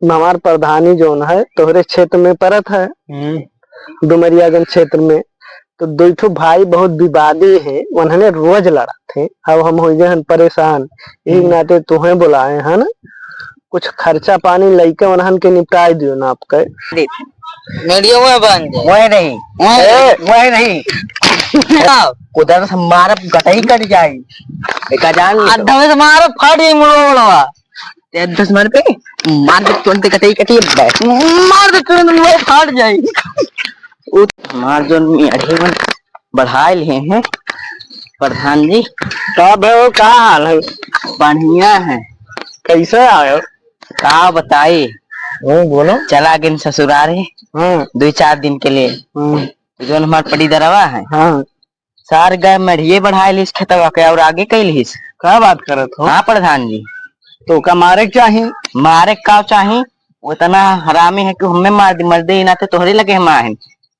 हमार प्रधानी जोन है तोहरे क्षेत्र में परत है, डुमरियागंज क्षेत्र में। तो दो भाई बहुत विवादी है, उन्होंने रोज लड़ा थे। अब हम हो गए परेशान, यही नाते तुम्हें बुलाए है ना, कुछ खर्चा पानी लेके उन्हन के निपटाई दियो ना आपके। मीडिया में बन जाए वही नहीं, वही नहीं उधर से हमारा गटाई कट जाए अड्डा में मारो फट गई मुड़वा 10 मिनट पे मार दे तुरंत कटाई कटी मार दे तुरंत मुड़वा फट जाए। हमार जो अढ़ेवन बढ़ा लिए हैं प्रधान जी। कब है वो, क्या हाल है? बढ़िया है। कैसे आयो? क्या बताए? बोलो। चला गए ससुराल है 2-4 दिन के लिए। जो हमारे पड़ी दरवा है सार गए मढ़िए बढ़ा लिस खेतवा के और आगे कैलिस। क्या बात करत हो? हाँ प्रधान जी। तो का मारे चाहिए? मारे का चाहिए? वो इतना हरामी है कि हमें मार दी, मर दे ना तो तोहरे लगे हम आए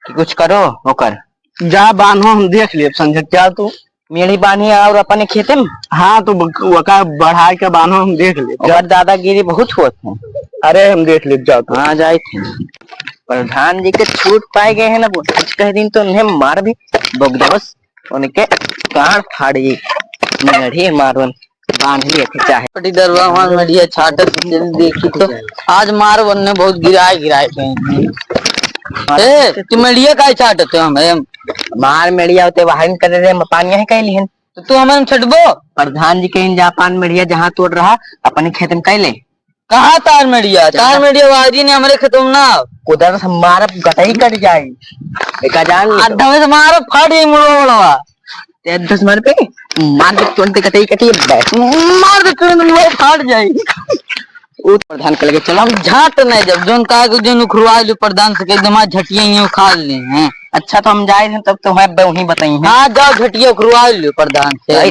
कि कुछ करो होकर। जा बांधो हम देख लिए समझ क्या तू मेरी बानी और अपने खेते में। हाँ तो वका बढ़ा के बांधो हम देख ले। और दादागिरी बहुत होते हैं। अरे हम देख ले जाओ। हाँ जाए थे प्रधान जी के छूट पाए गए हैं ना, वो आज कह दिन तो उन्हें मार भी बस उनके कान फाड़ी मढ़ी मारवन बांध लिए थे चाहे पटी दरवा हमार मीडिया छाटत देखी तो आज मार वन्ने बहुत गिराए कहीं। तू मीडिया का छाटत हम मार मेड़िया होते वाहन कर रहे पानी है कह लिहन तो तू हमें छटबो। प्रधान जी कहीं जापान मेड़िया जहाँ तोड़ रहा अपने खेत में कह ले। कहा तार मीडिया वाजी ने हमारे खत्म ना उधर हमारा गटाई कट जाए अड्डा में मारो फट गई मुड़वा 10 मिनट पे मार दे तुरंत कटाई कटी मार दे तुरंत मुड़वा फट जाए। प्रधान के लगे चलो झाट नहीं जब जोन का जोन उखड़वा लो प्रधान से एकदम झटिया उखाड़ ले हैं। अच्छा तो हम जाए थे तब तो मैं वही बताई। हाँ जाओ झटिया उखड़वा लो प्रधान से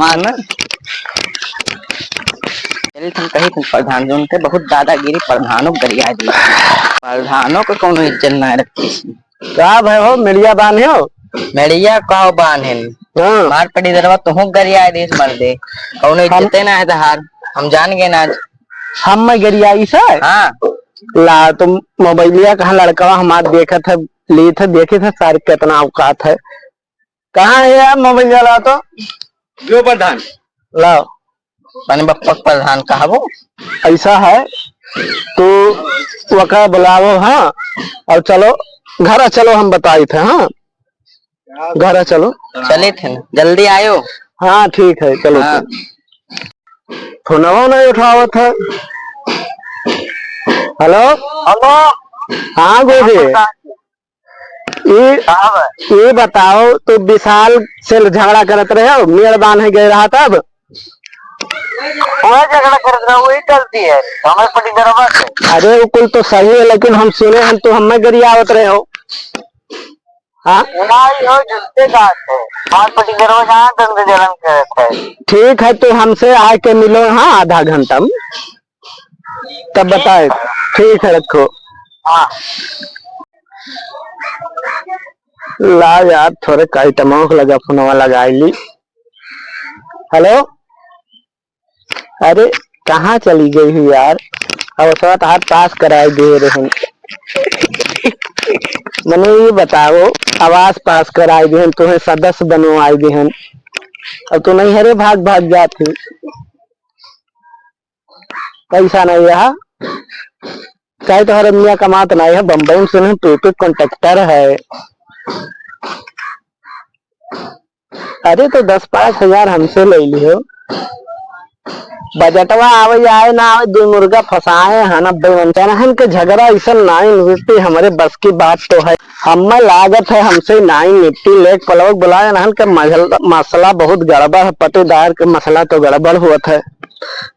कही थे प्रधान जो थे बहुत दादागिरी प्रधानों गरिया दी प्रधानों को कौन इज्जत ना रखती। क्या भाई हो मेड़िया बांध हो? मेड़िया कहो बांध मार पड़ी दरवा तुम गरिया देश मर दे कौन इज्जत ना है तहार हम जान गए ना आज हम मैं गरियाई से। हाँ ला तुम मोबाइलिया कहाँ लड़का हमारे देखा था ली थे देखे थे सारे कितना औकात है। कहाँ है यार मोबाइल ला तो जो प्रधान लाओ मैंने बप्पा प्रधान कहा वो ऐसा है तो वका बुलाओ। हाँ और चलो घर चलो हम बताए थे। हाँ घर चलो चले थे ना जल्दी आयो। हाँ ठीक है चलो। हाँ। फोनवा नहीं उठावत है। हेलो हेलो हाँ गोभी ये बताओ तो विशाल से झगड़ा करत रहे हो मेड़ बांध गए रहा तब झगड़ा कर रहा वही चलती है हमें पटी दरवा से। अरे वो कुल तो सही है लेकिन हम सुने हैं तो हमें गरियावत रहे हो। हाँ ठीक है तो हमसे आके मिलो। हाँ आधा घंटा में तब बताए। ठीक है रखो। हाँ ला यार थोड़े कई टमाक लगा फोनवा लगाई ली। हेलो अरे कहाँ चली गई हुई यार? अब उस वक्त हाथ पास कराए दे रहे हैं। मैंने ये बताओ आवास पास कराए दे तुम्हें सदस्य बनवाए दे अब तो नहीं हरे भाग भाग जाते पैसा नहीं रहा चाहे तो हर मियाँ कमात नहीं है। बम्बई में सुने पेपर कॉन्ट्रैक्टर है। अरे तो 10-5 हजार हमसे ले लियो बजटवा आवे आए ना आवे दो मुर्गा फंसाए है ना बेवंचन के झगड़ा ऐसा नाई निपटी हमारे बस की बात तो है। हमें लागत है हमसे नाई निपटी लेक पलवक बुलाए नहन का मसला बहुत गड़बड़ है। पटेदार का मसला तो गड़बड़ हुआ था।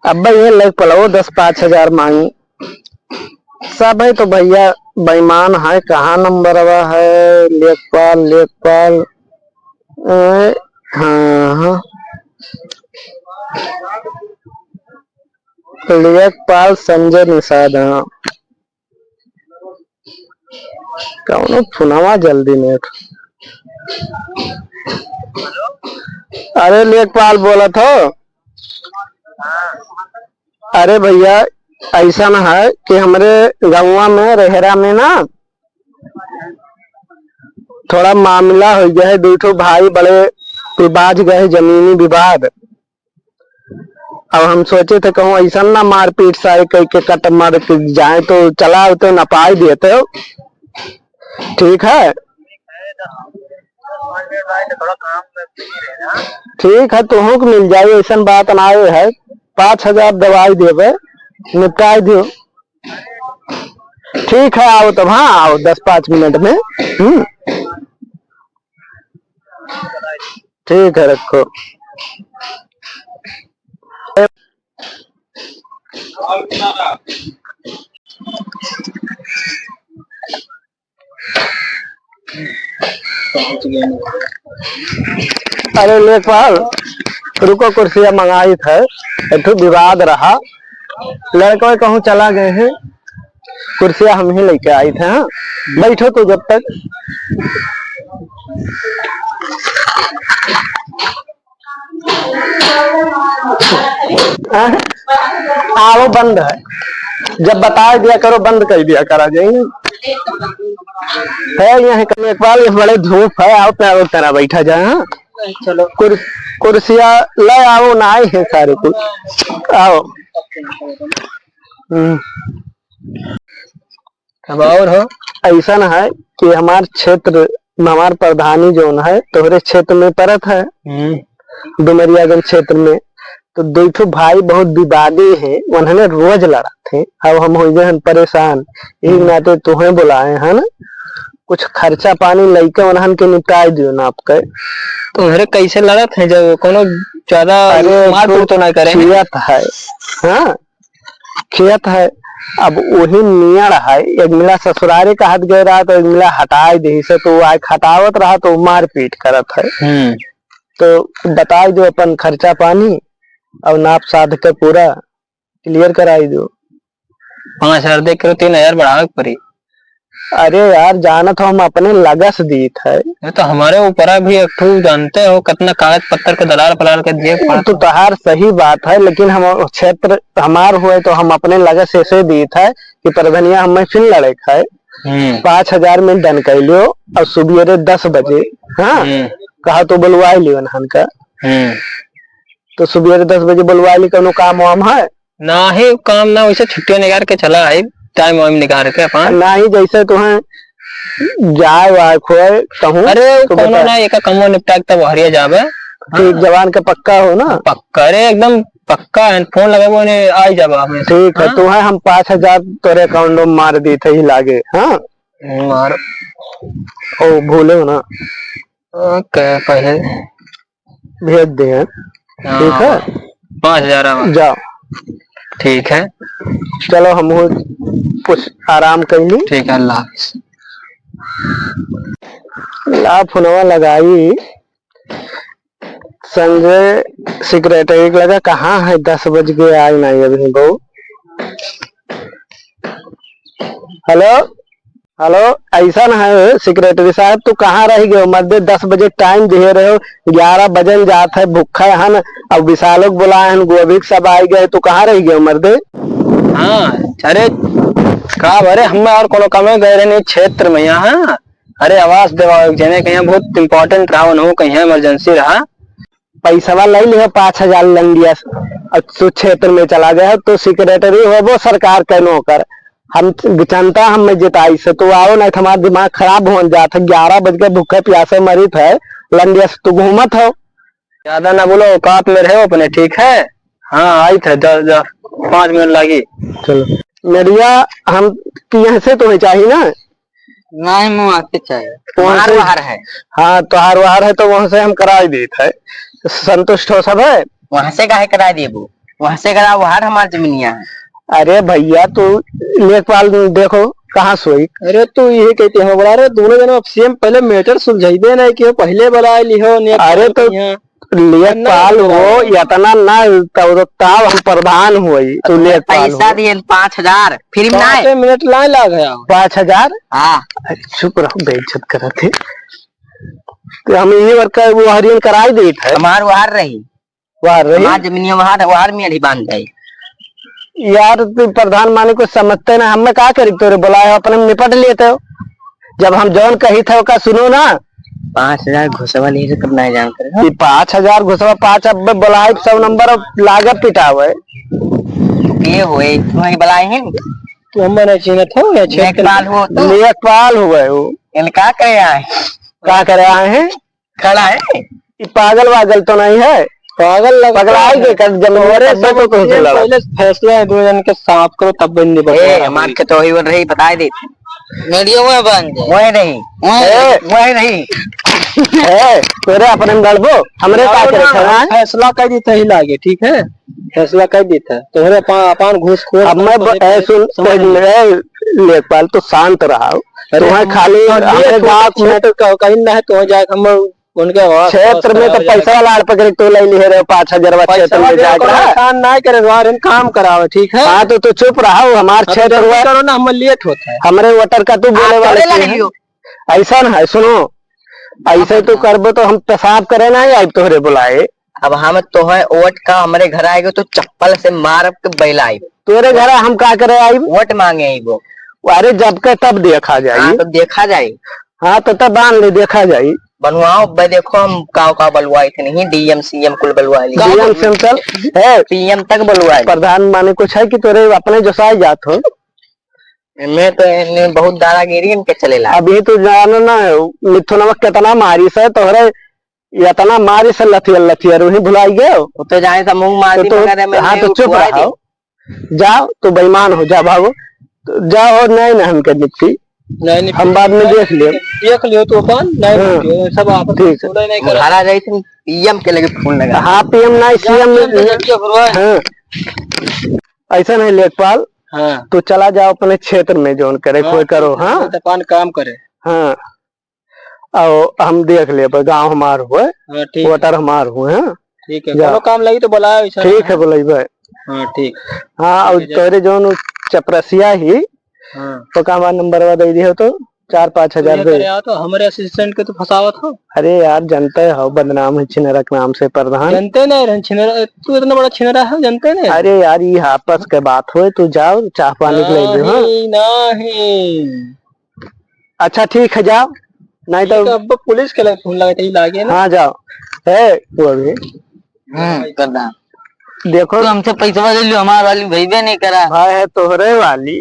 अब ये लेक पलवो 10-5 हजार मांगी सब है तो भैया बेईमान है। कहाँ नंबर है लेखपाल हाँ लेखपाल संजय निषाद। हाँ कौन फुनावा जल्दी नहीं। अरे लेखपाल बोला था। अरे भैया ऐसा न है कि हमारे गाँव में रेहरा में ना थोड़ा मामला हो गया है। दो ठो भाई बड़े विवाद गए जमीनी विवाद। अब हम सोचे थे कहूँ ऐसा ना मारपीट सारे कई के कट मार के जाए तो चला तो नपाई देते हो। ठीक है, ठीक है, तुम को मिल जाए ऐसा बात ना है। 5,000 दवाई देवे निपटा दियो। ठीक है, आओ तब। हाँ आओ 10-5 मिनट में। ठीक है, रखो। अरे लेखपाल रुको, कुर्सियां मंगाई थे, एक विवाद रहा। लड़के कहूँ चला गए हैं, कुर्सियां हम ही लेके आई थे। हाँ बैठो तो जब तक। आओ, बंद है। जब बता दिया करो बंद कर दिया करा जाएंगे। है यहाँ लेखपाल बड़े धूप है। आओ पैरों तरह बैठा जाए। हाँ चलो, कुर्सियां ले आओ ना आए हैं सारे कुछ। आओ। अब और हो ऐसा न है कि हमारे क्षेत्र हमारे प्रधानी जो है तोहरे क्षेत्र में परत है डुमरियागंज क्षेत्र में। तो दो ठो भाई बहुत विवादी है, उन्होंने रोज लड़ा थे। अब हम हो गए परेशान, यही नाते तुम्हें बुलाए है ना। कुछ खर्चा पानी लेके उन्हन के निपटाई दियो ना आपके। तुम्हारे कैसे लड़ा थे जब कोनो ज्यादा मारपीट तो नहीं करे? खेत है। हाँ खेत है। अब वही नियर है, एक मिला ससुरारे का हाथ गए रहा तो एक मिला हटाए दे से, तो आज हटावत रहा तो मारपीट करत है। तो बताई दो अपन खर्चा पानी और नाप साध के पूरा क्लियर कराई दो। 5,000 दे करो, 3,000 बढ़ावे पड़ी। अरे यार जाना तो हम अपने लगस दी थे। ये तो हमारे ऊपर भी एक जानते हो कितना कागज पत्तर के दलाल पलाल के दिए। तो तहार सही बात है, लेकिन हम क्षेत्र हमार हुए तो हम अपने लगस ऐसे दी था कि प्रधनिया हमें फिर लड़े खाए। 5,000 में डन कर लियो और सुबह 10 बजे। हाँ कहा तो बुलवा लियो नहन का। तो सुबह 10 बजे बुलवा ली। कोनो काम वाम है ना ही काम ना, वैसे छुट्टियां निकाल के चला है, टाइम वाइम निकाल के अपन ना ही जैसे तुम्हें जाए वाय खोए कहूँ। अरे कोनो ना एक कमो निपटा के तब हरिया जावे। ठीक जवान का पक्का हो ना? पक्का रे, एकदम पक्का है। फोन लगे वो ने आ जावा हमें। ठीक है। तुम्हें हम 5,000 तोरे अकाउंट में मार दी थे ही लागे। हाँ मार ओ भूले हो ना, पहले भेज दे। ठीक है 5,000 जाओ। ठीक है चलो हम कुछ आराम कर ली। ठीक है, अल्लाह हाफिज। ला फोनवा लगाई, संजय सेक्रेटरी लगा कहाँ है, 10 बज गए आज नहीं अभी बहू। हेलो हेलो, ऐसा न है सेक्रेटरी साहब, तू कहाँ रह गए? मध्य 10 बजे टाइम दे रहे हो, 11 बजन जात है, भूखा है न। अब विशालोक बुलाए हैं, गोभिक सब आ गए, तू कहाँ रह गए मर्दे? हाँ अरे का भरे हम और कोनो कमे गए रहे क्षेत्र में यहाँ। अरे आवाज देवा जने कहीं बहुत इम्पोर्टेंट रहा हो, कहीं इमरजेंसी रहा। पैसा ले लिया 5,000 लंगिया क्षेत्र में चला गया। तो सेक्रेटरी हो वो सरकार के नौकर, हम जनता हमें जिताई से तो आओ नहीं। हमारा दिमाग खराब हो जाता। 11 बज के भूखे प्यासे मरीत है लंडिया से तू घूमत हो। ज्यादा ना बोलो, औकात में रहो अपने। ठीक है हाँ आई थे 5 मिनट लगी। चलो मेरिया हम यहाँ से तुम्हें चाहिए ना? नहीं मुँह चाहिए, तुम्हार वहार है। हाँ तुहार वहार है तो वहां से हम करा दी थे। संतुष्ट हो सब है? वहां से काहे करा दिए वो? वहां से करा, वहार हमारी जमीनिया है। अरे भैया तू लेखपाल देखो कहाँ सोई। अरे तू ये कहते हो बड़ा रे दोनों जन सीएम पहले मैटर सुलझाई दे नहीं कि पहले बुला लियो। अरे तो लेखपाल हो इतना ना ताव हम प्रधान हुई तो लेखपाल पैसा दिए 5,000 फिर 5 मिनट लाए ला गया 5,000। हाँ शुक्र हो बेइज्जत करे थे तो हम यही वर्कर वो हरियन कराई दी थे। हमार वहार रही, वहार रही हमार जमीनिया वहार में अभी बांध जाये। यार तू प्रधान माने को समझते ना, हमें क्या करी तोरे बुलाए अपने में निपट लेते हो। जब हम जौन कही थे का सुनो ना। 5,000 घुसवा लिए तब नहीं जानते। कि 5,000 घुसवा 5 अब बुलाए 100 नंबर लागत पिटावे। ये हुए तुम्हारी बुलाए हैं तू हम नहीं चिन्हत हो या लेखपाल हो तो लेखपाल हुए हो। इन क्या करे आए? क्या करे आए हैं? खड़ा है ये पागल वागल तो नहीं है? पागल पगड़ाई के कर जमोरे सब तो पहले फैसला है 2 जन के साफ करो तब बंदी ए हमार के तो ही बोल रही बता दे वीडियो में बन जाए वही नहीं है तेरे अपने में लड़बो हमरे का करे फैसला कर देता ही लागे। ठीक है फैसला कर देता तोहरे अपन घूस खोर। अब मैं सुन लेखपाल तो शांत रहा तुम्हें खाली हमारे गाँव में तो कहीं ना है तो जाए हम उनके क्षेत्र में तो पैसा लाड़ पकड़ तो ले लिए रहे 5,000 क्षेत्र में जाकर नहीं करे काम कराओ। ठीक है हाँ तो चुप रहा हमारे क्षेत्र में करो ना हम लेट होता है हमारे वोटर का तू बोले वाले ऐसा ना है। सुनो ऐसे तो करबो तो हम पेशाब करे ना आई तोहरे बुलाए। अब हम तो है वोट का हमारे घर आएगा तो चप्पल से मार के बैलाई तोरे घर हम क्या करे आई वोट मांगे आई वो। अरे जब के तब देखा जाए। हाँ, तो देखा जाए। हाँ तो तब बांध ले देखा जाए बनवाओ भाई देखो हम का बलवाए थे नहीं डीएम सीएम कुल बलवाए डीएम सेंट्रल है पीएम तक बलवाए। प्रधान माने कुछ है कि तोरे अपने जो साई जात हो मैं तो बहुत दादागिरी इनके चलेला। अभी तो जानो ना मिथुनवा कितना मारी से तोहरे इतना मारी से लथिया रूही भुलाई गए तो जाए तो मुंह मार दी तो हाँ तो चुप रहो जाओ तो बेईमान हो जा भागो तो जाओ नहीं ना हमके निपटी नहीं हम बाद में देख लियो तो अपन नहीं सब आप ठीक है हरा जाए थे पीएम के लगे फोन लगा। हाँ पीएम नहीं सीएम ऐसा नहीं लेखपाल। हाँ तो चला जाओ अपने क्षेत्र में जोन करे कोई करो। हाँ अपन काम करे। हाँ और हम देख ले गाँव हमार हुए वोटर हमार हुए। हाँ ठीक है कोनो काम लगी तो बुलाओ। ठीक है बुलाइबे। हाँ ठीक। हाँ और तोरे जोन चपरसिया ही तो काम नंबर दे दिए तो 4-5 हजार तो हमारे असिस्टेंट के तो फसावत हो। अरे यार जानते हो बदनाम है छिनरा के नाम से प्रधान जानते नहीं छिनरा तू इतना बड़ा छिनरा है जानते नहीं। अरे यार ये आपस के बात हो तू जाओ चाह पानी के लिए नहीं। अच्छा ठीक है जाओ नहीं तो अब पुलिस के फोन लगाते लागे ना। हाँ जाओ है वो अभी करना देखो तो हमसे पैसा ले लो हमारे वाली भैया नहीं करा भाई है तोहरे वाली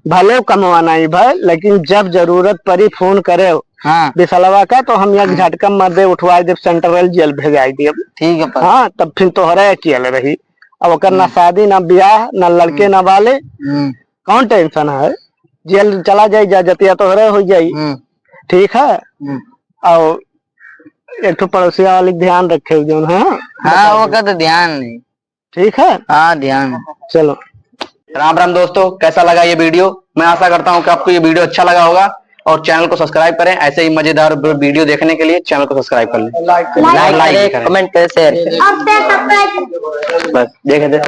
भले कमवाना ही भाई लेकिन जब जरूरत पड़ी फोन करे हाँ बिसलवा का तो हम एक झटका मर दे उठवाई दे सेंट्रल जेल भेजाई दे। ठीक है हाँ तब फिर तोहरे चल रही अब ओकर ना शादी ना ब्याह ना लड़के ना वाले कौन टेंशन है जेल चला जाये जा जतिया तोहरे हो जाये। ठीक है और एक तो पड़ोसिया वाले ध्यान रखे जो है। हाँ वो का तो ध्यान नहीं। ठीक है हाँ ध्यान। चलो राम राम दोस्तों कैसा लगा ये वीडियो। मैं आशा करता हूँ कि आपको ये वीडियो अच्छा लगा होगा और चैनल को सब्सक्राइब करें। ऐसे ही मजेदार वीडियो देखने के लिए चैनल को सब्सक्राइब कर लें। लाइक करें कमेंट करें शेयर बस देखे थे।